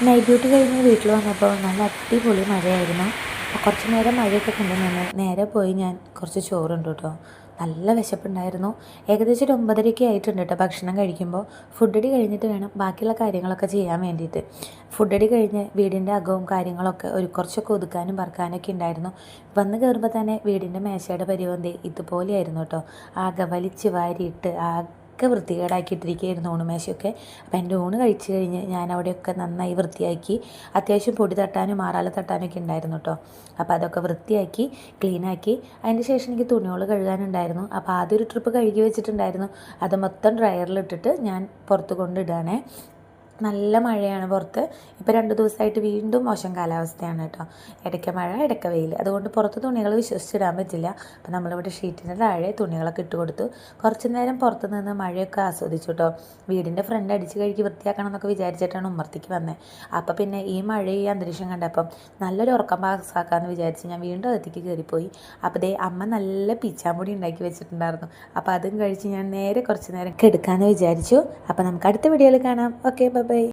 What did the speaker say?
Night duty കഴിഞ്ഞ് വീട്ടിൽ വന്നപ്പോൾ നല്ല അടിപൊളി മഴയായിരുന്നു. കുറച്ച് നേരം മഴയൊക്കെ കണ്ടു നിന്ന് നേരെ പോയി ഞാൻ കുറച്ച് ചോറുണ്ട് കേട്ടോ. നല്ല വിശപ്പുണ്ടായിരുന്നു. ഏകദേശം ഒരു 9:30 ആയിട്ടുണ്ട് കേട്ടോ ഭക്ഷണം കഴിക്കുമ്പോൾ. ഫുഡടി കഴിഞ്ഞിട്ട് വേണം ബാക്കിയുള്ള കാര്യങ്ങളൊക്കെ ചെയ്യാൻ വേണ്ടിയിട്ട്. ഫുഡടി കഴിഞ്ഞ് വീടിൻ്റെ അകവും കാര്യങ്ങളൊക്കെ കുറച്ചൊക്കെ ഒതുക്കാനും പറക്കാനൊക്കെ ഉണ്ടായിരുന്നു. വന്ന് കയറുമ്പോൾ തന്നെ വീടിൻ്റെ മേശയുടെ പരിവന്തി ഇതുപോലെയായിരുന്നു കേട്ടോ. ആകെ വലിച്ച് വാരിയിട്ട് ഒക്കെ വൃത്തികേടാക്കിയിട്ടിരിക്കുകയായിരുന്നു ഊണുമേശയൊക്കെ. അപ്പം എൻ്റെ ഊണ് കഴിച്ച് കഴിഞ്ഞ് ഞാൻ അവിടെയൊക്കെ നന്നായി വൃത്തിയാക്കി. അത്യാവശ്യം പൊടി തട്ടാനും മാറാല തട്ടാനൊക്കെ ഉണ്ടായിരുന്നു കേട്ടോ. അപ്പോൾ അതൊക്കെ വൃത്തിയാക്കി ക്ലീനാക്കി. അതിന് ശേഷം എനിക്ക് തുണികൾ കഴുകാനുണ്ടായിരുന്നു. അപ്പോൾ ആദ്യം ഒരു ട്രിപ്പ് കഴുകി വെച്ചിട്ടുണ്ടായിരുന്നു. അത് മൊത്തം ഡ്രയറിലിട്ടിട്ട് ഞാൻ പുറത്ത് കൊണ്ടിടുകയാണേ. നല്ല മഴയാണ് പുറത്ത്. ഇപ്പോൾ 2 ദിവസമായിട്ട് വീണ്ടും മോശം കാലാവസ്ഥയാണ് കേട്ടോ. ഇടയ്ക്ക് മഴ ഇടയ്ക്ക് വെയിൽ. അതുകൊണ്ട് പുറത്ത് തുണികൾ വിശ്വസിച്ചിടാൻ പറ്റില്ല. അപ്പോൾ നമ്മളിവിടെ ഷീറ്റിൻ്റെ താഴെ തുണികളൊക്കെ ഇട്ട് കൊടുത്തു. കുറച്ച് നേരം പുറത്ത് നിന്ന് മഴയൊക്കെ ആസ്വദിച്ചു കേട്ടോ. വീടിൻ്റെ ഫ്രണ്ട് അടിച്ച് കഴുകി വൃത്തിയാക്കണം എന്നൊക്കെ വിചാരിച്ചിട്ടാണ് ഉമ്മർത്തേക്ക് വന്നത്. അപ്പോൾ പിന്നെ ഈ മഴ ഈ അന്തരീക്ഷം കണ്ടപ്പം നല്ലൊരു ഉറക്കം പാസ്സാക്കാമെന്ന് വിചാരിച്ച് ഞാൻ വീണ്ടും അകത്തേക്ക് കയറിപ്പോയി. അപ്പോൾ ദേ അമ്മ നല്ല പിച്ചാമ്പൊടി ഉണ്ടാക്കി വെച്ചിട്ടുണ്ടായിരുന്നു. അപ്പോൾ അതും കഴിച്ച് ഞാൻ നേരെ കുറച്ച് നേരം കെടുക്കാമെന്ന് വിചാരിച്ചു. അപ്പോൾ നമുക്ക് അടുത്ത വീഡിയോയിൽ കാണാം. Okay, by.